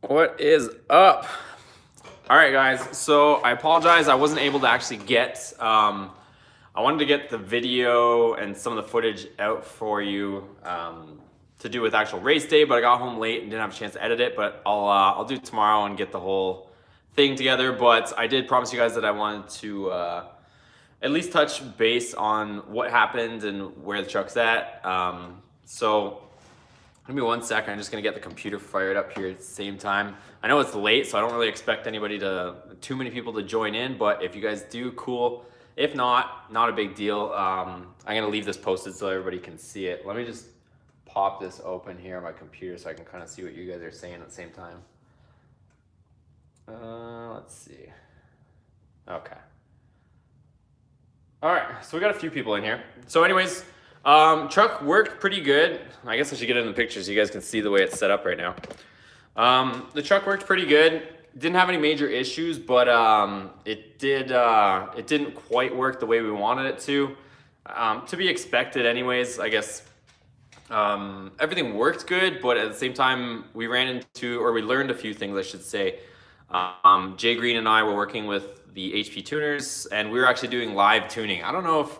What is up? All right, guys. So I apologize. I wasn't able to actually get, I wanted to get the video and some of the footage out for you to do with actual race day, but I got home late and didn't have a chance to edit it, but I'll do it tomorrow and get the whole thing together. But I did promise you guys that I wanted to at least touch base on what happened and where the truck's at. So give me 1 second. I'm just gonna get the computer fired up here at the same time. I know it's late, so I don't really expect anybody too many people to join in, but if you guys do, cool. If not, not a big deal. I'm gonna leave this posted so everybody can see it. Let me just pop this open here on my computer so I can kind of see what you guys are saying at the same time. Let's see. Okay. All right, so we got a few people in here. So anyways, truck worked pretty good. I guess I should get it in the picture so you guys can see the way it's set up right now. The truck worked pretty good. Didn't have any major issues, but it didn't quite work the way we wanted it to. To be expected anyways, I guess. Everything worked good, but at the same time, we learned a few things, I should say. Jay Green and I were working with the HP tuners, and we were actually doing live tuning. I don't know if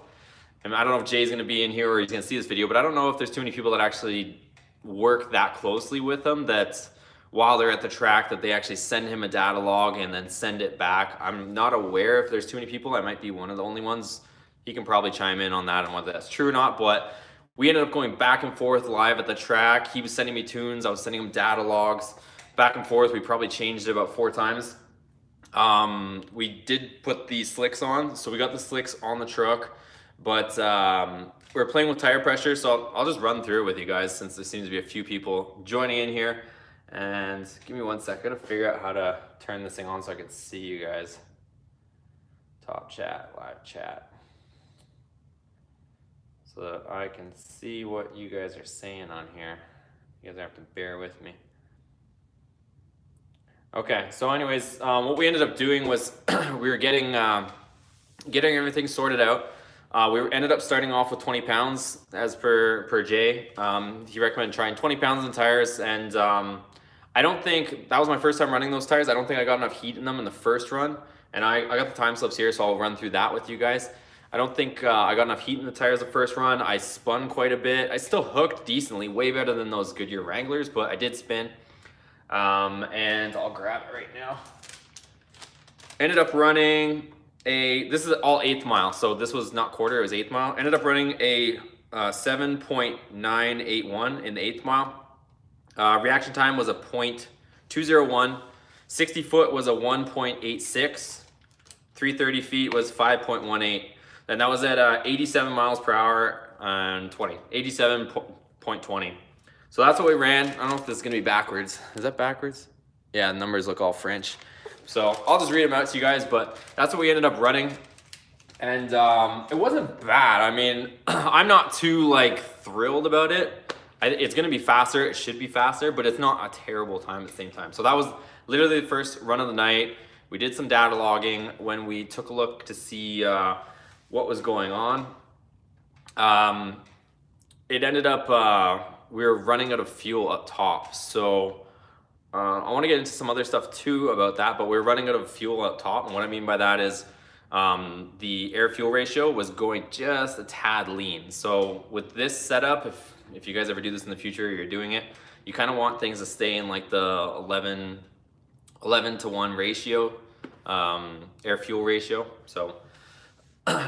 Jay's gonna be in here or he's gonna see this video, but I don't know if there's too many people that actually work that closely with them that while they're at the track that they actually send him a data log and then send it back. I'm not aware if there's too many people. I might be one of the only ones. He can probably chime in on that and whether that's true or not, but we ended up going back and forth live at the track. He was sending me tunes, I was sending him data logs, back and forth. We probably changed it about 4 times. We did put the slicks on, so we got the slicks on the truck, but we're playing with tire pressure, so I'll just run through it with you guys since there seems to be a few people joining in here. And give me 1 second to figure out how to turn this thing on so I can see you guys. Top chat, live chat. So that I can see what you guys are saying on here. You guys have to bear with me. Okay, so anyways, what we ended up doing was we were getting everything sorted out. We ended up starting off with 20 pounds as per Jay. He recommended trying 20 pounds in tires, and I don't think, that was my first time running those tires. I don't think I got enough heat in them in the first run, and I got the time slips here, so I'll run through that with you guys. I don't think I got enough heat in the tires the first run. I spun quite a bit. I still hooked decently, way better than those Goodyear Wranglers, but I did spin. And I'll grab it right now. Ended up running this is all 8th mile, so this was not quarter, it was 8th mile. Ended up running a 7.981 in the 8th mile. Reaction time was a 0.201. 60 foot was a 1.86. 330 feet was 5.18. And that was at 87 miles per hour and 87.20. So that's what we ran. I don't know if this is gonna be backwards. Is that backwards? Yeah, the numbers look all French. So I'll just read them out to you guys, but that's what we ended up running. And it wasn't bad. I mean, I'm not too thrilled about it. It's gonna be faster, it should be faster, but it's not a terrible time at the same time. So that was literally the first run of the night. We did some data logging when we took a look to see what was going on. It ended up, we were running out of fuel up top. So I want to get into some other stuff too about that, but we were running out of fuel up top. And what I mean by that is the air fuel ratio was going just a tad lean. So with this setup, if you guys ever do this in the future, you're doing it, you kind of want things to stay in like the 11 to 1 ratio, air fuel ratio. So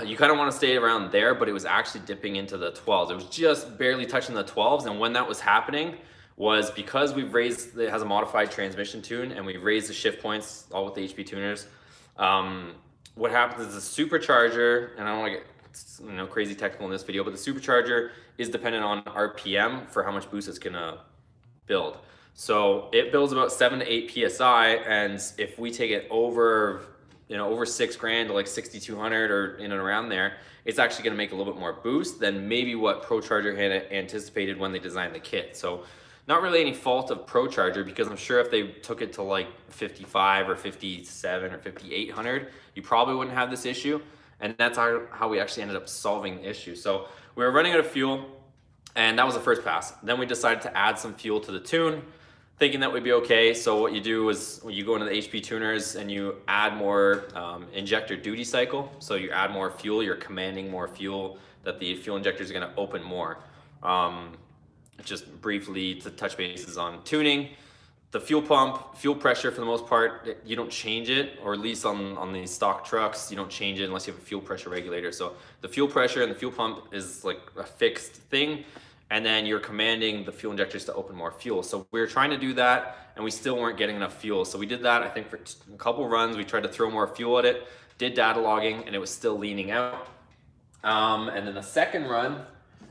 you kind of want to stay around there, but it was actually dipping into the 12s. It was just barely touching the 12s. And when that was happening was because it has a modified transmission tune and we've raised the shift points all with the HP tuners. What happens is the supercharger, and I don't want to get crazy technical in this video, but the supercharger is dependent on RPM for how much boost it's gonna build. So it builds about 7 to 8 PSI, and if we take it over 6 grand to like 6,200 or in and around there, it's actually gonna make a little bit more boost than maybe what ProCharger had anticipated when they designed the kit. So not really any fault of ProCharger, because I'm sure if they took it to like 55 or 57 or 5,800, you probably wouldn't have this issue. And that's how we actually ended up solving the issue. So we were running out of fuel, and that was the first pass. Then we decided to add some fuel to the tune. thinking that would be okay. So what you do is when you go into the HP tuners and you add more injector duty cycle. So you add more fuel, you're commanding more fuel, that the fuel injector is going to open more. Just briefly to touch bases on tuning. The fuel pump, fuel pressure for the most part, you don't change it, or at least on these stock trucks, you don't change it unless you have a fuel pressure regulator. So the fuel pressure and the fuel pump is like a fixed thing, and then you're commanding the fuel injectors to open more fuel. So we were trying to do that, and we still weren't getting enough fuel. So we did that, I think, for a couple runs. We tried to throw more fuel at it, did data logging, and it was still leaning out. And then the second run,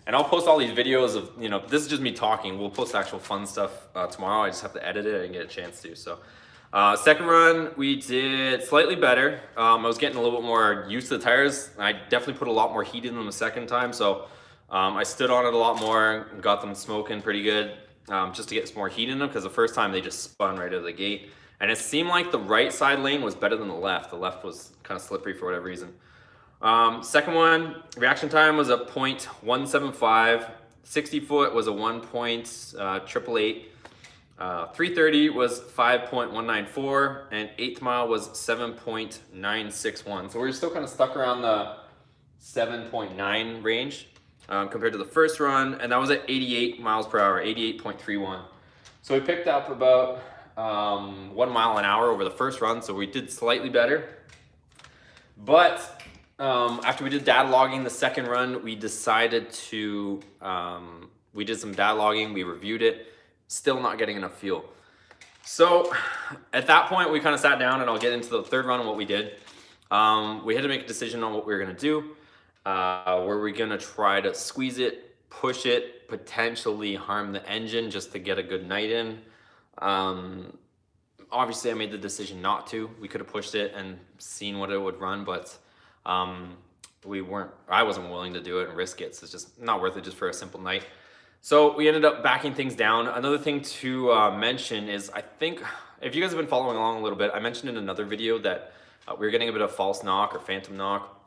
and I'll post all these videos of, you know, this is just me talking. We'll post actual fun stuff tomorrow. I just have to edit it and get a chance to. So second run, we did slightly better. I was getting a little bit more used to the tires. I definitely put a lot more heat in them the second time. So I stood on it a lot more and got them smoking pretty good, just to get some more heat in them, because the first time they just spun right out of the gate. And it seemed like the right side lane was better than the left. The left was kind of slippery for whatever reason. Second one, reaction time was a 0.175, 60 foot was a 1.888, 330 was 5.194, and 8th mile was 7.961. So we're still kind of stuck around the 7.9 range compared to the first run, and that was at 88 miles per hour, 88.31. So we picked up about 1 mile an hour over the first run, so we did slightly better. But after we did data logging the second run, we decided to, we did some data logging, we reviewed it, still not getting enough fuel. So at that point, we kind of sat down, and I'll get into the third run and what we did. We had to make a decision on what we were going to do. Were we going to try to squeeze it, push it, potentially harm the engine just to get a good night in? Obviously, I made the decision not to. We could have pushed it and seen what it would run, but I wasn't willing to do it and risk it. So it's just not worth it just for a simple night. So we ended up backing things down. Another thing to mention is, I think if you guys have been following along a little bit, I mentioned in another video that we were getting a bit of false knock or phantom knock.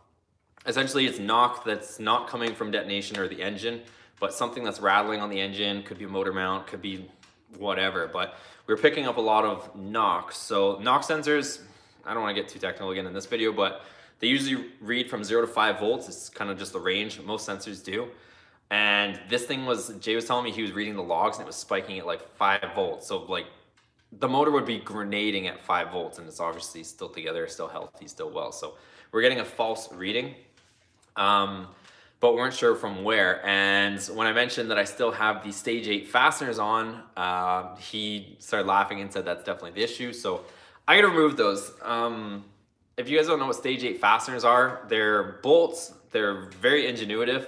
Essentially, it's knock that's not coming from detonation or the engine, but something that's rattling on the engine. Could be a motor mount, could be whatever, but we're picking up a lot of knock. So knock sensors, I don't want to get too technical again in this video, but they usually read from 0 to 5 volts. It's kind of just the range most sensors do. And this thing was, Jay was telling me he was reading the logs and it was spiking at like 5 volts. So like the motor would be grenading at 5 volts, and it's obviously still together, still healthy, still well. So we're getting a false reading, but we weren't sure from where. And when I mentioned that I still have the stage 8 fasteners on, he started laughing and said that's definitely the issue. So I gotta remove those. If you guys don't know what stage 8 fasteners are, they're bolts. They're very ingenuitive.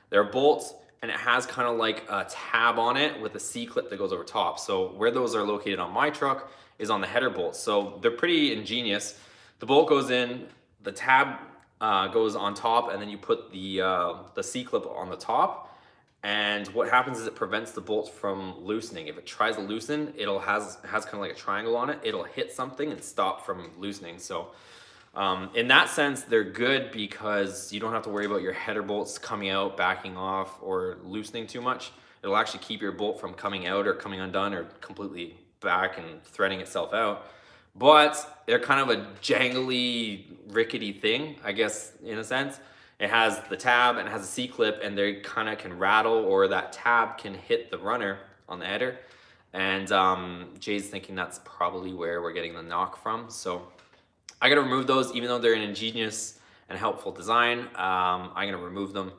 They're bolts, and it has kind of like a tab on it with a C-clip that goes over top. So where those are located on my truck is on the header bolts. So they're pretty ingenious. The bolt goes in, the tab goes on top, and then you put the C-clip on the top. And what happens is it prevents the bolts from loosening. If it tries to loosen, it has kind of like a triangle on it. It'll hit something and stop from loosening. So in that sense, they're good because you don't have to worry about your header bolts coming out, backing off, or loosening too much. It'll actually keep your bolt from coming out or coming undone or completely back and threading itself out. But they're kind of a jangly, rickety thing, I guess, in a sense. It has the tab and it has a C-clip, and they kind of can rattle, or that tab can hit the runner on the header. And Jay's thinking that's probably where we're getting the knock from. So I gotta remove those, even though they're an ingenious and helpful design. I'm gonna remove them.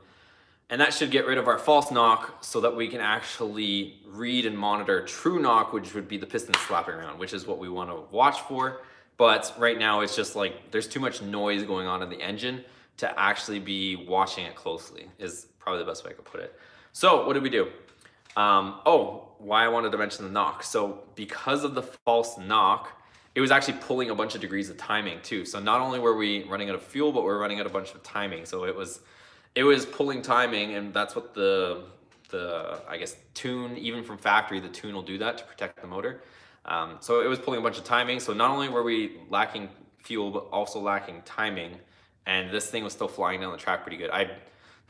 And that should get rid of our false knock so that we can actually read and monitor true knock, which would be the piston slapping around, which is what we wanna watch for. But right now it's just like, there's too much noise going on in the engine to actually be watching it closely, is probably the best way I could put it. So what did we do? Why I wanted to mention the knock. So because of the false knock, it was actually pulling a bunch of degrees of timing too. So not only were we running out of fuel, but we're running out a bunch of timing. So it was pulling timing, and that's what the I guess tune, even from factory, the tune will do that to protect the motor. So it was pulling a bunch of timing. So not only were we lacking fuel, but also lacking timing, and this thing was still flying down the track pretty good.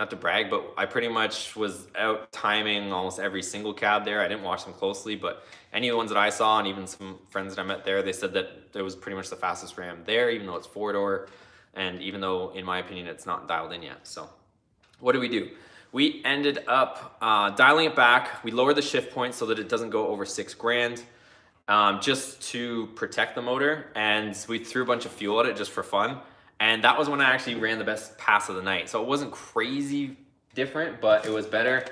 not to brag, but I pretty much was out timing almost every single cab there. I didn't watch them closely, but any of the ones that I saw, and even some friends that I met there, they said that it was pretty much the fastest Ram there, even though it's 4-door, and even though, in my opinion, it's not dialed in yet. So what do? We ended up dialing it back. We lowered the shift point so that it doesn't go over 6 grand, just to protect the motor, and we threw a bunch of fuel at it just for fun. And that was when I actually ran the best pass of the night. So it wasn't crazy different, but it was better.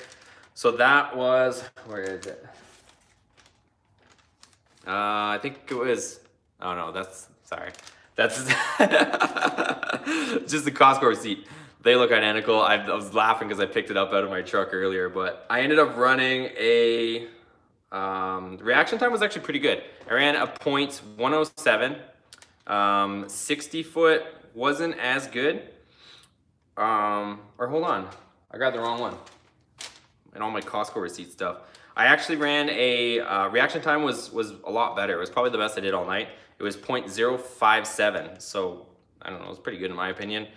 So that was, where is it? I think it was, oh no, that's, sorry. That's just the Costco receipt. They look identical. I was laughing because I picked it up out of my truck earlier, but I ended up running a, reaction time was actually pretty good. I ran a .107, 60 foot, wasn't as good. Or hold on, I grabbed the wrong one. And all my Costco receipt stuff. I actually ran a, reaction time was a lot better. It was probably the best I did all night. It was .057, so I don't know, it was pretty good in my opinion.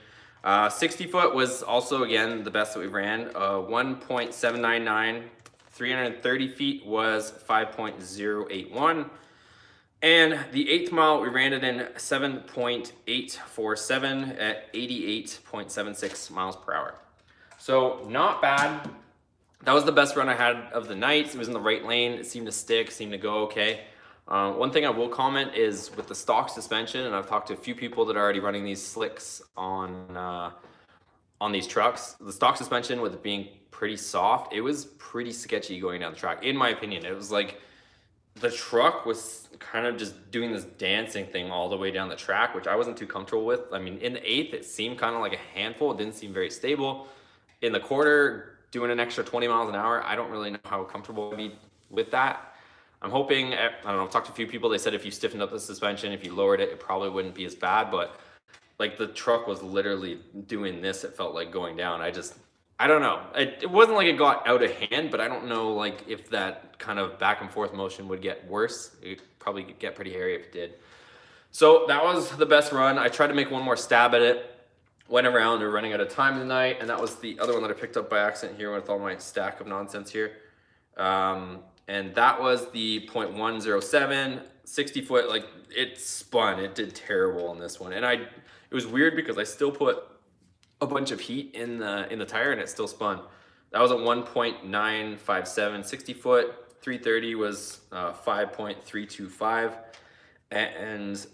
60 foot was also, again, the best that we ran. 1.799, 330 feet was 5.081. And the 8th mile, we ran it in 7.847 at 88.76 miles per hour. So not bad. That was the best run I had of the night. It was in the right lane. It seemed to stick, seemed to go okay. One thing I will comment is with the stock suspension, and I've talked to a few people that are already running these slicks on these trucks. The stock suspension, with it being pretty soft, it was pretty sketchy going down the track, in my opinion. It was like, the truck was kind of just doing this dancing thing all the way down the track, which I wasn't too comfortable with. I mean, in the 8th, it seemed kind of like a handful. It didn't seem very stable. In the quarter, doing an extra 20 miles an hour, I don't really know how comfortable I'd be with that. I'm hoping, I don't know, I've talked to a few people, they said if you stiffened up the suspension, if you lowered it, it probably wouldn't be as bad, but like the truck was literally doing this, it felt like going down. I don't know. It wasn't like it got out of hand, but I don't know like if that kind of back and forth motion would get worse. It would probably get pretty hairy if it did. So that was the best run. I tried to make one more stab at it. Went around, we were running out of time tonight, and that was the other one that I picked up by accident here with all my stack of nonsense here. And that was the .107, 60 foot, like it spun. It did terrible on this one. And it was weird because I still put a bunch of heat in the tire and it still spun. That was a 1.957, 60 foot, 330 was 5.325. And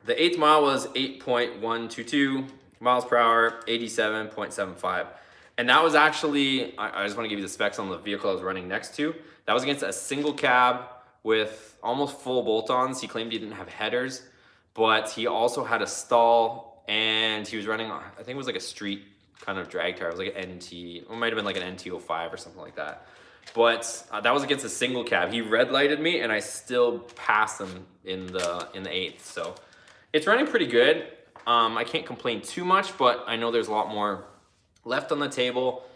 the 8th mile was 8.122 miles per hour, 87.75. And that was actually, I just want to give you the specs on the vehicle I was running next to. That was against a single cab with almost full bolt-ons. He claimed he didn't have headers, but he also had a stall, and he was running, I think it was like a street kind of drag tire. It was like an NT, it might have been like an NT05 or something like that. But that was against a single cab. He red lighted me, and I still passed him in the 8th. So it's running pretty good. I can't complain too much, but I know there's a lot more left on the table.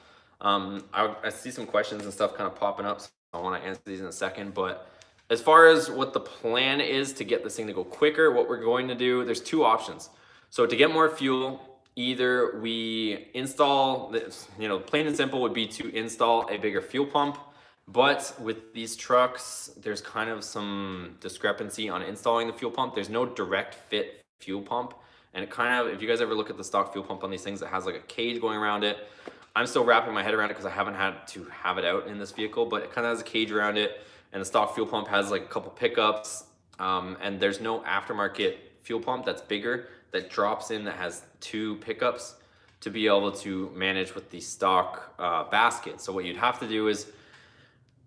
I see some questions and stuff kind of popping up, so I want to answer these in a second. But as far as what the plan is to get this thing to go quicker, what we're going to do, there's 2 options. So to get more fuel, either we install, this, plain and simple would be to install a bigger fuel pump. But with these trucks, there's kind of some discrepancy on installing the fuel pump. There's no direct fit fuel pump. And it kind of, if you guys ever look at the stock fuel pump on these things, it has like a cage going around it. I'm still wrapping my head around it because I haven't had to have it out in this vehicle, but it kind of has a cage around it. And the stock fuel pump has like a couple pickups. And there's no aftermarket fuel pump that's bigger that drops in that has 2 pickups to be able to manage with the stock basket. So what you'd have to do is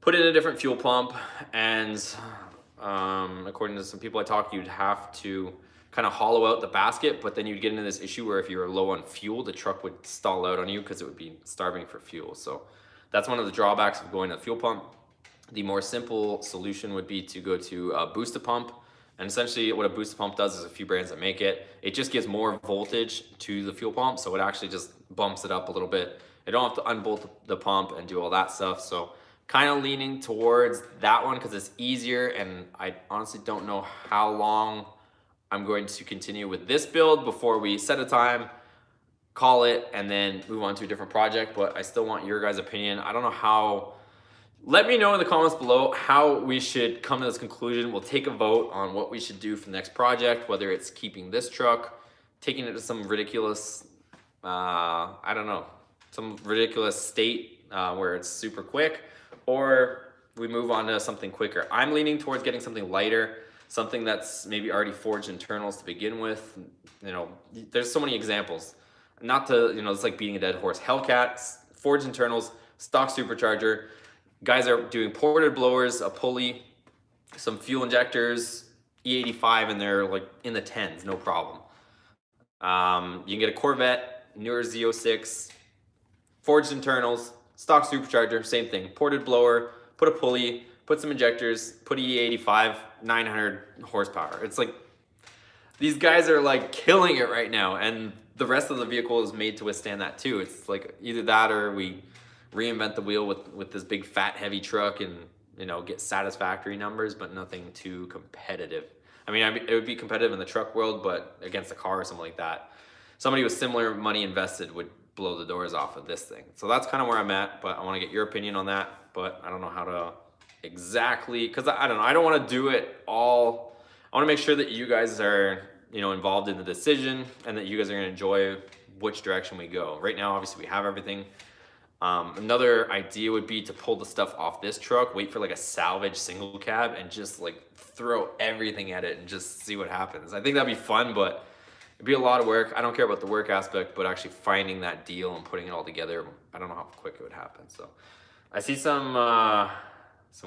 put in a different fuel pump, and according to some people I talked to, you'd have to kind of hollow out the basket, but then you'd get into this issue where if you were low on fuel, the truck would stall out on you because it would be starving for fuel. So that's one of the drawbacks of going to the fuel pump. The more simple solution would be to go to a booster pump. And essentially what a booster pump does is a few brands that make it. It just gives more voltage to the fuel pump, so it actually just bumps it up a little bit. You don't have to unbolt the pump and do all that stuff. So kind of leaning towards that one because it's easier, and I honestly don't know how long I'm going to continue with this build before we set a time call it, and then move on to a different project. But I still want your guys' opinion. I don't know how. Let me know in the comments below how we should come to this conclusion. We'll take a vote on what we should do for the next project, whether it's keeping this truck, taking it to some ridiculous, I don't know, some ridiculous state where it's super quick, or we move on to something quicker. I'm leaning towards getting something lighter, something that's maybe already forged internals to begin with. You know, there's so many examples. Not to, you know, it's like beating a dead horse. Hellcat, forged internals, stock supercharger. Guys are doing ported blowers, a pulley, some fuel injectors, E85, and they're like in the tens, no problem. You can get a Corvette, newer Z06, forged internals, stock supercharger, same thing. Ported blower, put a pulley, put some injectors, put E85, 900 horsepower. It's like, these guys are like killing it right now, and the rest of the vehicle is made to withstand that too. It's like either that or we reinvent the wheel with this big fat heavy truck and, you know, get satisfactory numbers, but nothing too competitive. I mean, it would be competitive in the truck world, but against a car or something like that, somebody with similar money invested would blow the doors off of this thing. So that's kind of where I'm at, but I want to get your opinion on that. But I don't know how to exactly, because I don't know, I don't want to do it all. I want to make sure that you guys are, you know, involved in the decision and that you guys are going to enjoy which direction we go. Right now, obviously, we have everything. Another idea would be to pull the stuff off this truck, wait for like a salvage single cab, and just like throw everything at it and just see what happens. I think that'd be fun, but it'd be a lot of work. I don't care about the work aspect, but actually finding that deal and putting it all together, I don't know how quick it would happen. So I see some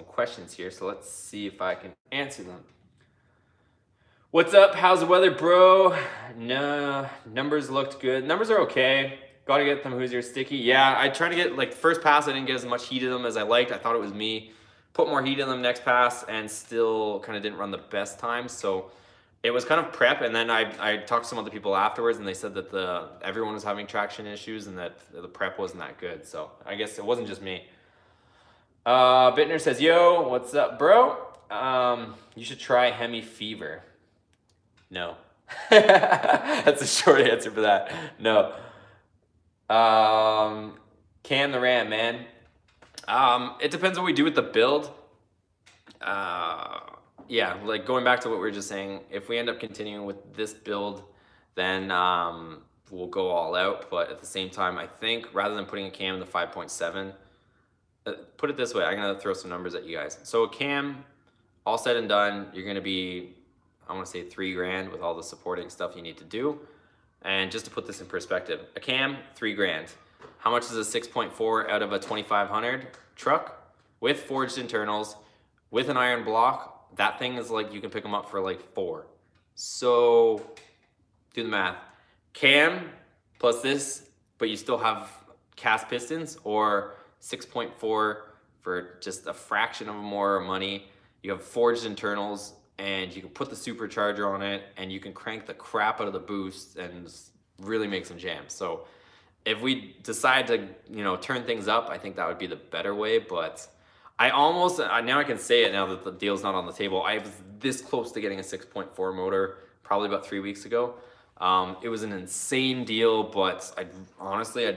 questions here, so let's see if I can answer them. What's up? How's the weather, bro? No, numbers looked good. Numbers are okay. Got to get them Hoosier sticky. Yeah, I tried to get, like, first pass, I didn't get as much heat in them as I liked. I thought it was me. Put more heat in them next pass and still kind of didn't run the best time. So it was kind of prep. And then I talked to some other people afterwards, and they said that everyone was having traction issues and that the prep wasn't that good. So I guess it wasn't just me. Bittner says, yo, what's up, bro? You should try Hemi Fever. No. That's a short answer for that. No. Cam the Ram, man. It depends what we do with the build. Yeah, like going back to what we were just saying, if we end up continuing with this build, then we'll go all out. But at the same time, I think rather than putting a cam in the 5.7, put it this way, I'm gonna throw some numbers at you guys. So a cam, all said and done, you're gonna be, I want to say $3 grand with all the supporting stuff you need to do. And just to put this in perspective, a cam, $3 grand. How much is a 6.4 out of a 2500 truck with forged internals, with an iron block? That thing is like, you can pick them up for like 4. So do the math. Cam plus this, but you still have cast pistons, or 6.4 for just a fraction of more money. You have forged internals, and you can put the supercharger on it, and you can crank the crap out of the boost and really make some jams. So if we decide to, you know, turn things up, I think that would be the better way. But I almost, now I can say it now that the deal's not on the table, I was this close to getting a 6.4 motor probably about 3 weeks ago. It was an insane deal, but honestly,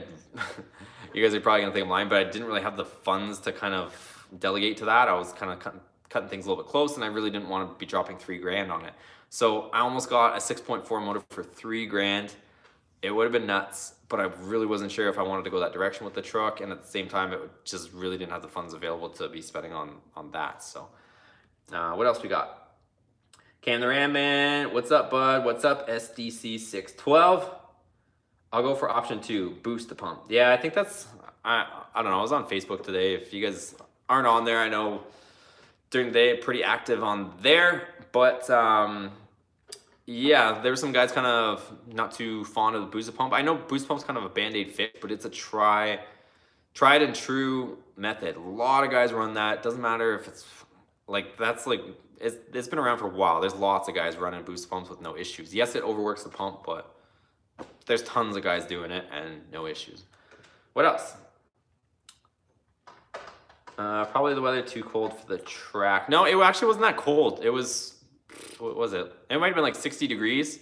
you guys are probably gonna think I'm lying, but I didn't really have the funds to kind of delegate to that. I was kind of cutting things a little bit close, and I really didn't want to be dropping $3 grand on it. So I almost got a 6.4 motor for $3 grand. It would have been nuts, but I really wasn't sure if I wanted to go that direction with the truck, and at the same time, it just really didn't have the funds available to be spending on that. So what else we got? Cam the Ram Man, what's up, bud? What's up, SDC 612? I'll go for option 2, boost the pump. Yeah, I think that's, I don't know, I was on Facebook today. If you guys aren't on there, I know during the day, pretty active on there, but yeah, there were some guys kind of not too fond of the boost pump. I know boost pump's kind of a band-aid fix, but it's a tried and true method. A lot of guys run that. Doesn't matter if it's like, that's like, it's been around for a while. There's lots of guys running boost pumps with no issues. Yes, it overworks the pump, but there's tons of guys doing it and no issues. What else? Probably the weather too cold for the track. No, it actually wasn't that cold. It was, what was it? It might have been like 60 degrees.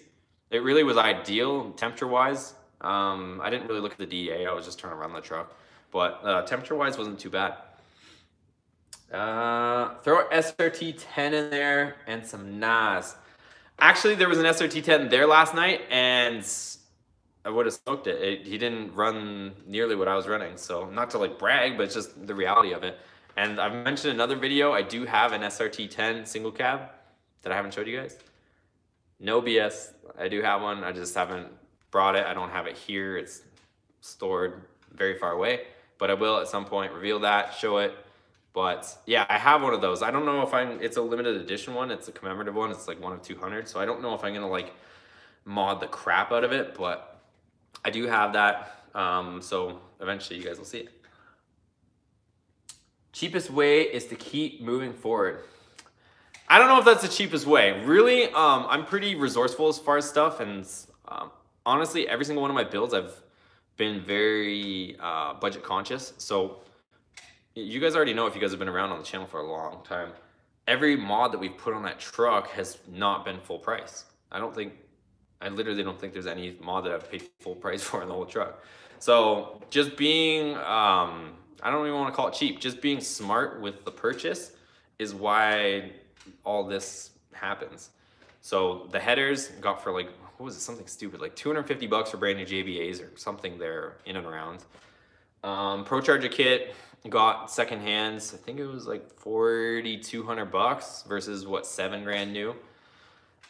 It really was ideal temperature-wise. I didn't really look at the DEA. I was just trying to run the truck. But temperature-wise, wasn't too bad. Throw SRT10 in there and some NAS. Actually, there was an SRT10 there last night, and I would have smoked it. He didn't run nearly what I was running, so not to like brag, but it's just the reality of it. And I've mentioned in another video, I do have an SRT10 single cab that I haven't showed you guys. No BS, I do have one. I just haven't brought it. I don't have it here. It's stored very far away, but I will at some point reveal that, show it. But yeah, I have one of those. I don't know if it's a limited edition one. It's a commemorative one. It's like 1 of 200. So I don't know if I'm gonna like mod the crap out of it, but I do have that. So eventually you guys will see it. Cheapest way is to keep moving forward. I don't know if that's the cheapest way. Really, I'm pretty resourceful as far as stuff, and honestly, every single one of my builds, I've been very budget conscious. So you guys already know, if you guys have been around on the channel for a long time, every mod that we've put on that truck has not been full price. I literally don't think there's any mod that I've paid full price for in the whole truck. So just being, I don't even want to call it cheap, just being smart with the purchase is why all this happens. So the headers got for like, what was it, something stupid, like 250 bucks for brand new JBAs or something there in and around. Pro Charger kit got second hands. I think it was like 4,200 bucks versus what, 7 grand new.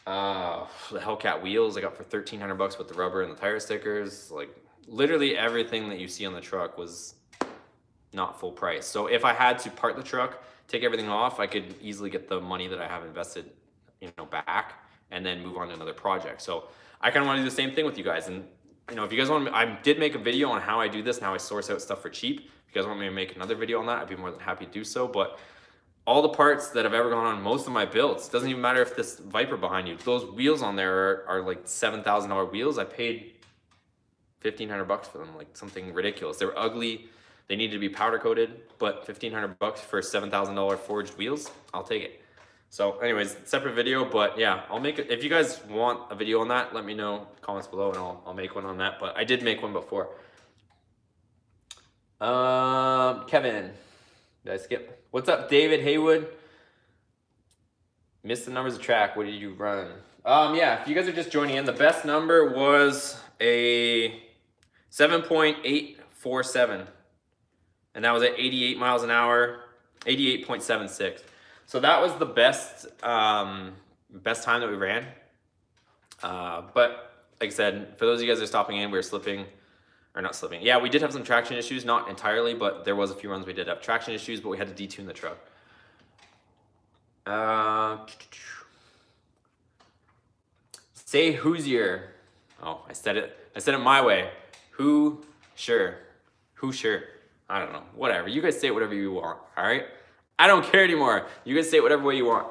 The Hellcat wheels I got for 1,300 bucks with the rubber and the tire stickers. Like literally everything that you see on the truck was not full price. So if I had to part the truck, take everything off, I could easily get the money that I have invested, back, and then move on to another project. So I kind of want to do the same thing with you guys. And if you guys want, I did make a video on how I do this and how I source out stuff for cheap. If you guys want me to make another video on that, I'd be more than happy to do so. But all the parts that have ever gone on most of my builds, doesn't even matter if this Viper behind you, those wheels on there are like $7,000 wheels. I paid 1,500 bucks for them, like something ridiculous. They were ugly. They needed to be powder coated, but 1,500 bucks for $7,000 forged wheels, I'll take it. So anyways, separate video, but yeah, I'll make it. If you guys want a video on that, let me know, comments below, and I'll make one on that. But I did make one before. Kevin, did I skip? What's up, David Haywood? Missed the numbers of track. What did you run? Yeah, if you guys are just joining in, the best number was a 7.847. And that was at 88 miles an hour, 88.76. So that was the best time that we ran. But like I said, for those of you guys that are stopping in, we were slipping, or not slipping. Yeah, we did have some traction issues, not entirely, but there was a few runs we did have traction issues, but we had to detune the truck. Say Hoosier. Oh, I said it my way. Who sure? I don't know, whatever. You guys say whatever you want, all right? I don't care anymore. You guys say it whatever way you want.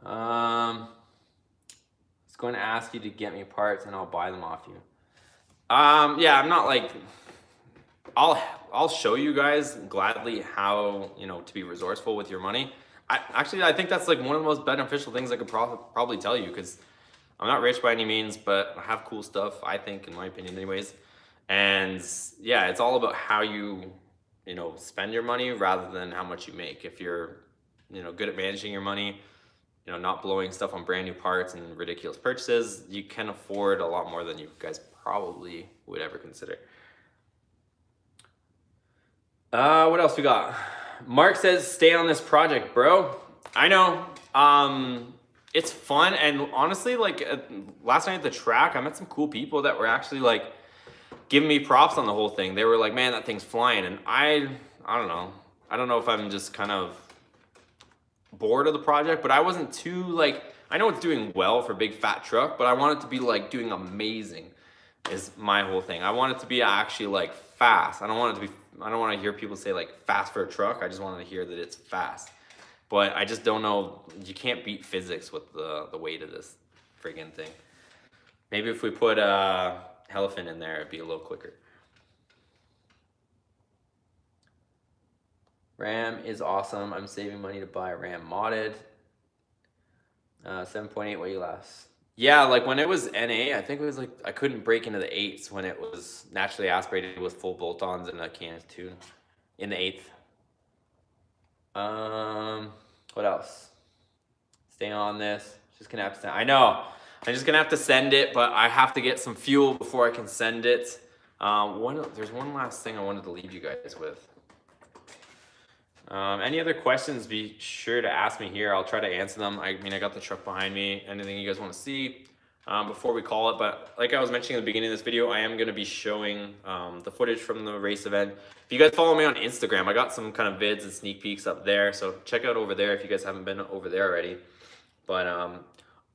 I was going to ask you to get me parts and I'll buy them off you. Yeah, I'm not like, I'll show you guys gladly how, to be resourceful with your money. I think that's like one of the most beneficial things I could probably tell you, because I'm not rich by any means, but I have cool stuff, I think, in my opinion anyways. And yeah, it's all about how you, spend your money rather than how much you make. If you're, good at managing your money, not blowing stuff on brand new parts and ridiculous purchases, you can afford a lot more than you guys probably would ever consider. What else we got? Mark says, stay on this project, bro. I know. It's fun. And honestly, like last night at the track, I met some cool people that were actually like, giving me props on the whole thing. They were like, man, that thing's flying. And I don't know. I don't know if I'm just kind of bored of the project, but I wasn't too like, I know it's doing well for a big fat truck, but I want it to be like doing amazing is my whole thing. I want it to be actually like fast. I don't want to hear people say like fast for a truck. I just want to hear that it's fast. But I just don't know. You can't beat physics with the weight of this friggin' thing. Maybe if we put elephant in there, it'd be a little quicker. RAM is awesome. I'm saving money to buy RAM modded. 7.8 way last. Yeah, like when it was NA, I think it was like I couldn't break into the eighths when it was naturally aspirated with full bolt-ons and a can too in the eighth. Um, what else? Stay on this. Just gonna have to send. I know. I'm just gonna have to send it, but I have to get some fuel before I can send it. There's one last thing I wanted to leave you guys with. Any other questions, be sure to ask me here. I'll try to answer them. I mean, I got the truck behind me. Anything you guys want to see before we call it. But like I was mentioning at the beginning of this video, I am going to be showing the footage from the race event. If you guys follow me on Instagram, I got some kind of vids and sneak peeks up there. So check out over there if you guys haven't been over there already. But,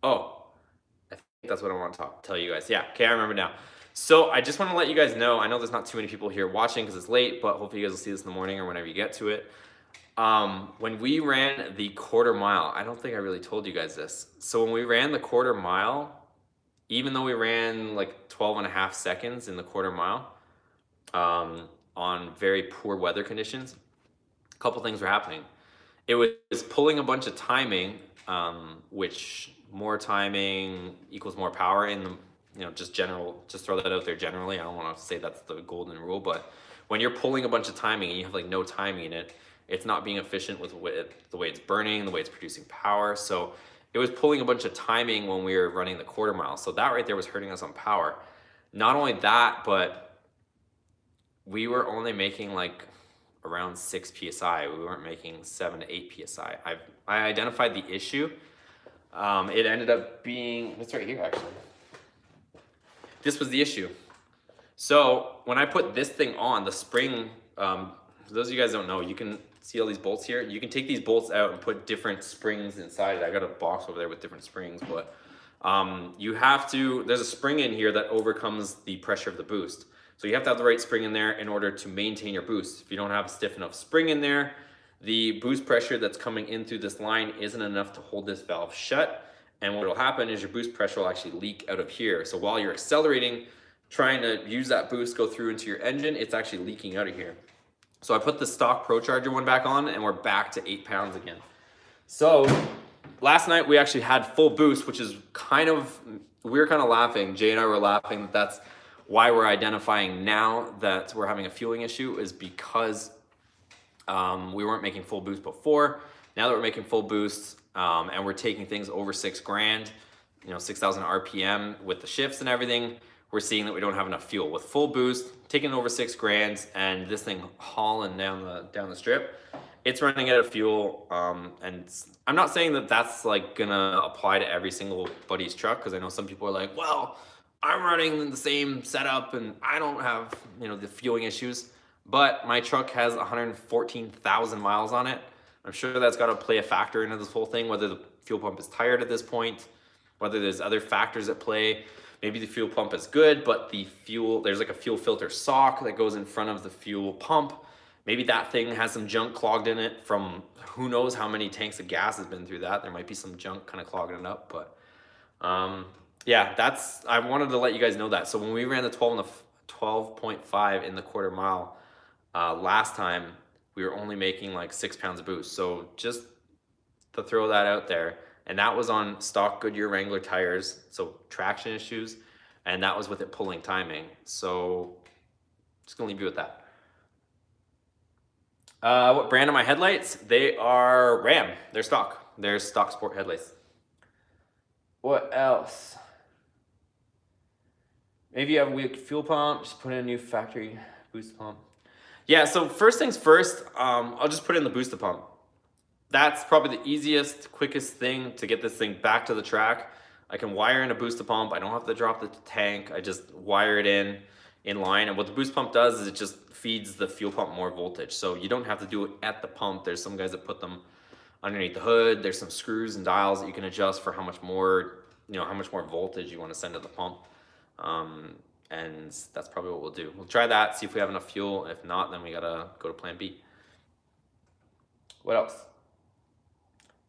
oh, I think that's what I want to tell you guys. Yeah, okay, I remember now. So I just want to let you guys know, I know there's not too many people here watching because it's late, but hopefully you guys will see this in the morning or whenever you get to it. When we ran the quarter mile, I don't think I really told you guys this. So when we ran the quarter mile, even though we ran like 12 and a half seconds in the quarter mile, on very poor weather conditions, a couple things were happening. It was pulling a bunch of timing, which more timing equals more power in the, just throw that out there generally. I don't want to say that's the golden rule, but when you're pulling a bunch of timing and you have like no timing in it, it's not being efficient with the way it's burning, the way it's producing power. So it was pulling a bunch of timing when we were running the quarter mile. So that right there was hurting us on power. Not only that, but we were only making like around 6 PSI. We weren't making 7 to 8 PSI. I identified the issue. It ended up being, it's right here actually. This was the issue. So when I put this thing on, the spring, for those of you guys don't know, you can see all these bolts here. You can take these bolts out and put different springs inside it. I got a box over there with different springs, but there's a spring in here that overcomes the pressure of the boost. So you have to have the right spring in there in order to maintain your boost. If you don't have a stiff enough spring in there, the boost pressure that's coming in through this line isn't enough to hold this valve shut. And what will happen is your boost pressure will actually leak out of here. So while you're accelerating, trying to use that boost go through into your engine, it's actually leaking out of here. So I put the stock Pro Charger one back on and we're back to 8 pounds again. So last night we actually had full boost, which is we were kind of laughing. Jay and I were laughing that that's why we're identifying now that we're having a fueling issue, is because we weren't making full boost before. Now that we're making full boosts and we're taking things over 6 grand, 6,000 RPM with the shifts and everything, we're seeing that we don't have enough fuel. With full boost, taking over 6 grand, and this thing hauling down the strip, it's running out of fuel. And I'm not saying that that's like gonna apply to every single buddy's truck, because I know some people are like, well, I'm running the same setup and I don't have the fueling issues. But my truck has 114,000 miles on it. I'm sure that's got to play a factor into this whole thing, whether the fuel pump is tired at this point, whether there's other factors at play. Maybe the fuel pump is good, but there's like a fuel filter sock that goes in front of the fuel pump. Maybe that thing has some junk clogged in it from who knows how many tanks of gas has been through that. There might be some junk kind of clogging it up, but yeah, I wanted to let you guys know that. So when we ran the 12.5 in the quarter mile last time, we were only making like 6 pounds of boost. So just to throw that out there. And that was on stock Goodyear Wrangler tires, so traction issues, and that was with it pulling timing. So just gonna leave you with that. What brand are my headlights? They are Ram. They're stock. They're stock sport headlights. What else? Maybe you have a weak fuel pump, just put in a new factory booster pump. Yeah, so first things first, I'll just put in the booster pump. That's probably the easiest, quickest thing to get this thing back to the track. I can wire in a booster pump. I don't have to drop the tank. I just wire it in line. And what the boost pump does is it just feeds the fuel pump more voltage. So you don't have to do it at the pump. There's some guys that put them underneath the hood. There's some screws and dials that you can adjust for how much more, how much more voltage you want to send to the pump. And that's probably what we'll do. We'll try that, see if we have enough fuel. If not, then we gotta go to plan B. What else?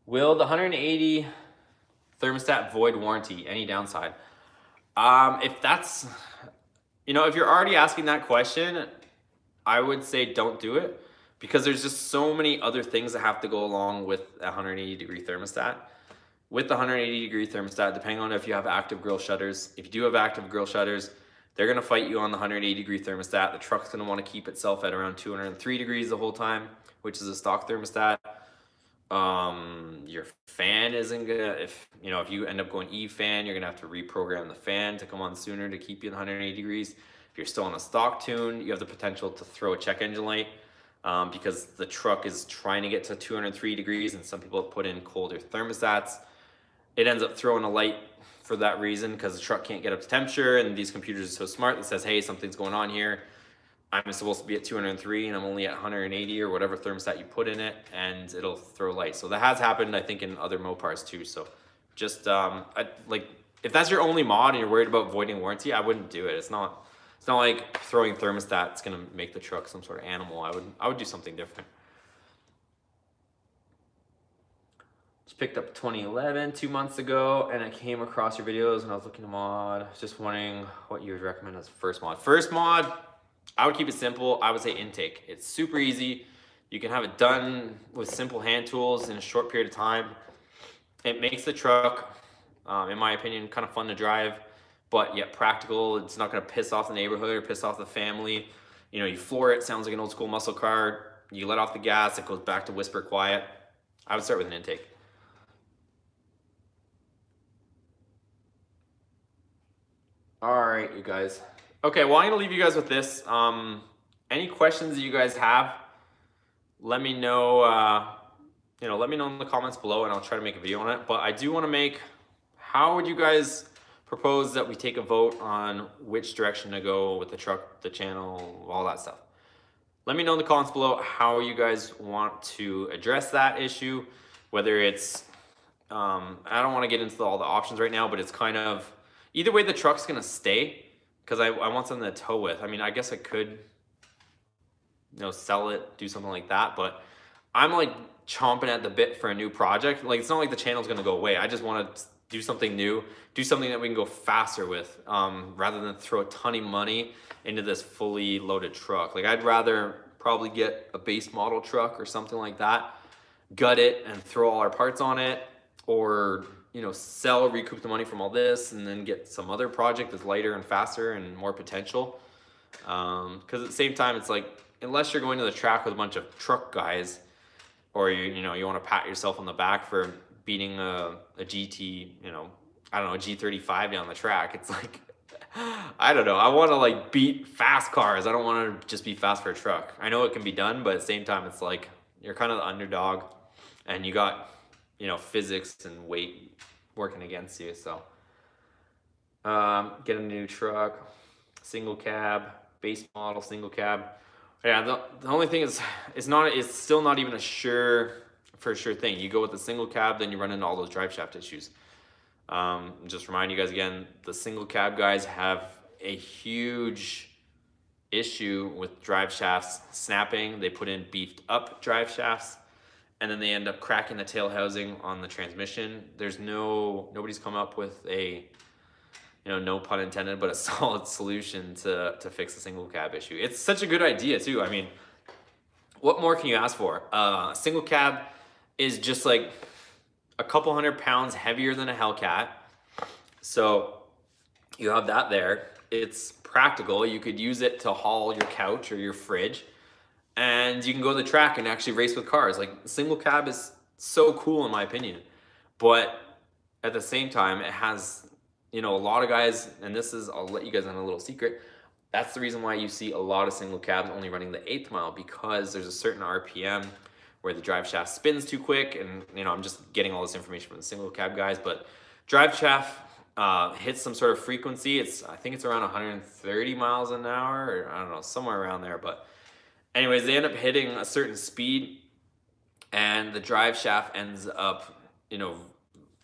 Will the 180 thermostat void warranty? Any downside? If that's, if you're already asking that question, I would say don't do it, because there's just so many other things that have to go along with a 180 degree thermostat. with the 180-degree thermostat, depending on if you have active grill shutters. If you do have active grill shutters, they're gonna fight you on the 180-degree thermostat. The truck's gonna wanna keep itself at around 203 degrees the whole time, which is a stock thermostat. Your fan isn't gonna, if you end up going E-fan, you're gonna have to reprogram the fan to come on sooner to keep you in 180 degrees. If you're still on a stock tune, you have the potential to throw a check engine light because the truck is trying to get to 203 degrees, and some people have put in colder thermostats. It ends up throwing a light for that reason because the truck can't get up to temperature, and these computers are so smart that says, hey, something's going on here. I'm supposed to be at 203 and I'm only at 180 or whatever thermostat you put in it, and it'll throw light. So that has happened, I think, in other Mopars too. So just like, if that's your only mod and you're worried about voiding warranty, I wouldn't do it. It's not like throwing thermostats gonna make the truck some sort of animal. I would do something different. Just picked up 2011 2 months ago, and I came across your videos when I was looking to mod. Just wondering what you would recommend as first mod. First mod, I would keep it simple. I would say intake. It's super easy. You can have it done with simple hand tools in a short period of time. It makes the truck, in my opinion, kind of fun to drive, but yet practical. It's not going to piss off the neighborhood or piss off the family. You floor it, sounds like an old school muscle car. You let off the gas, it goes back to whisper quiet. I would start with an intake. All right, you guys. Okay, well, I'm gonna leave you guys with this. Any questions that you guys have, let me know. Let me know in the comments below, and I'll try to make a video on it. But I do want to make. How would you guys propose that we take a vote on which direction to go with the truck, the channel, all that stuff? Let me know in the comments below how you guys want to address that issue. Whether it's, I don't want to get into all the options right now, but it's kind of either way the truck's gonna stay. Because I want something to tow with. I mean, I guess I could, sell it, do something like that. But I'm like chomping at the bit for a new project. Like, it's not like the channel's gonna go away. I just want to do something new, do something that we can go faster with, rather than throw a ton of money into this fully loaded truck. Like, I'd rather probably get a base model truck or something like that, gut it and throw all our parts on it, or sell, recoup the money from all this, and then get some other project that's lighter and faster and more potential. Because at the same time, it's like, unless you're going to the track with a bunch of truck guys, or you want to pat yourself on the back for beating a GT, I don't know, a G35 down the track. It's like, I don't know. I want to like beat fast cars. I don't want to just be fast for a truck. I know it can be done, but at the same time, it's like you're kind of the underdog, and you got physics and weight working against you. So get a new truck, single cab, base model, single cab. Yeah, the only thing is it's still not even a for sure thing. You go with the single cab, then you run into all those drive shaft issues. Just remind you guys again, the single cab guys have a huge issue with drive shafts snapping. They put in beefed up drive shafts, and then they end up cracking the tail housing on the transmission. There's nobody's come up with a, no pun intended, but a solid solution to fix the single cab issue. It's such a good idea too. I mean, what more can you ask for? A single cab is just like a couple 100 pounds heavier than a Hellcat. So you have that there. It's practical. You could use it to haul your couch or your fridge, and you can go to the track and actually race with cars. Like, single cab is so cool in my opinion, but at the same time, it has, a lot of guys, and this is, I'll let you guys in a little secret. That's the reason why you see a lot of single cabs only running the 8th mile, because there's a certain RPM where the drive shaft spins too quick. And I'm just getting all this information from the single cab guys, but drive shaft hits some sort of frequency. I think it's around 130 miles an hour, or I don't know, somewhere around there. But anyways, they end up hitting a certain speed, and the drive shaft ends up,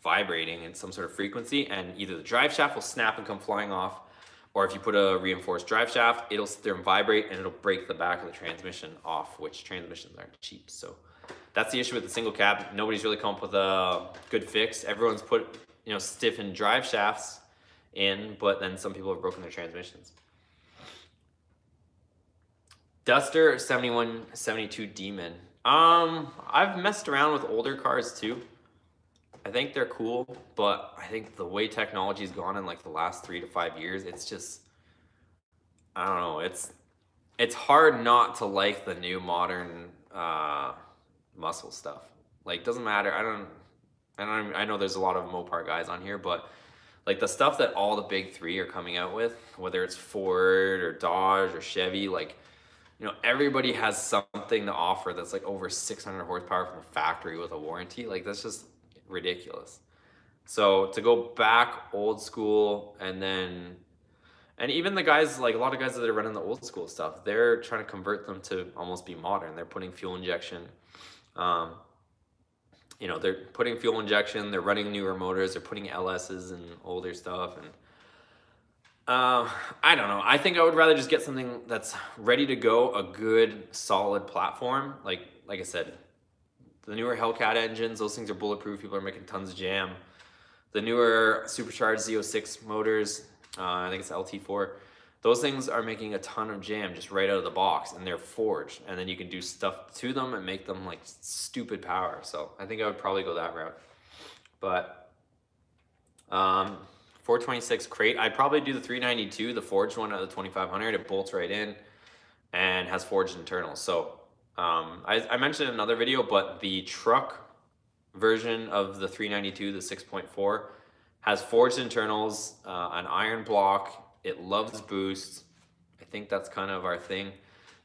vibrating in some sort of frequency, and either the drive shaft will snap and come flying off, or if you put a reinforced drive shaft, it'll sit there and vibrate, and it'll break the back of the transmission off, which transmissions aren't cheap. So that's the issue with the single cab. Nobody's really come up with a good fix. Everyone's put, stiffened drive shafts in, but then some people have broken their transmissions. Duster 7172 Demon. I've messed around with older cars too, I think they're cool, but I think the way technology's gone in like the last 3 to 5 years, it's just, I don't know, it's hard not to like the new modern muscle stuff. Like, doesn't matter. I know there's a lot of Mopar guys on here, but like the stuff that all the big three are coming out with, whether it's Ford or Dodge or Chevy, like, you know, everybody has something to offer that's like over 600 horsepower from the factory with a warranty. Like, that's just ridiculous. So to go back old school, and even the guys, like a lot of guys that are running the old school stuff, they're trying to convert them to almost be modern. They're putting fuel injection. You know, they're putting fuel injection, they're running newer motors, they're putting LSs and older stuff. And I don't know. I think I would rather just get something that's ready to go, a good, solid platform. Like I said, the newer Hellcat engines, those things are bulletproof. People are making tons of jam. The newer supercharged Z06 motors, I think it's LT4, those things are making a ton of jam just right out of the box, and they're forged, and then you can do stuff to them and make them like stupid power. So I think I would probably go that route. But 426 crate, I'd probably do the 392, the forged one out of the 2500. It bolts right in and has forged internals. So I mentioned in another video, but the truck version of the 392, the 6.4, has forged internals, an iron block. It loves boost. I think that's kind of our thing.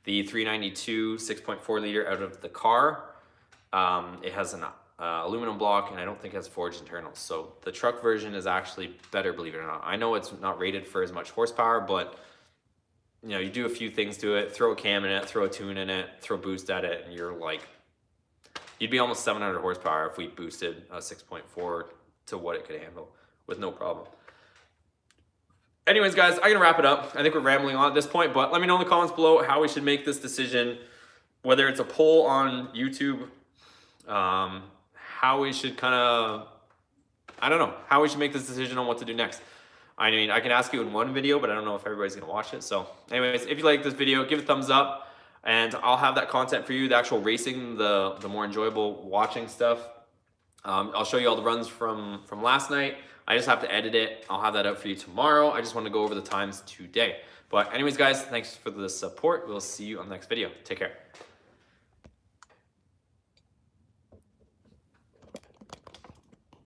The 392 6.4 liter out of the car, it has an aluminum block, and I don't think it has forged internals. So the truck version is actually better, believe it or not. I know it's not rated for as much horsepower, but you know, you do a few things to it, throw a cam in it, throw a tune in it, throw boost at it, and you're like, you'd be almost 700 horsepower if we boosted a 6.4 to what it could handle with no problem. Anyways, guys, I'm going to wrap it up. I think we're rambling on at this point, but let me know in the comments below how we should make this decision, whether it's a poll on YouTube, how we should kind of, I don't know, how we should make this decision on what to do next. I mean, I can ask you in one video, but I don't know if everybody's going to watch it. So anyways, if you like this video, give it a thumbs up, and I'll have that content for you, the actual racing, the more enjoyable watching stuff. I'll show you all the runs from last night. I just have to edit it. I'll have that up for you tomorrow. I just want to go over the times today. But anyways, guys, thanks for the support. We'll see you on the next video. Take care.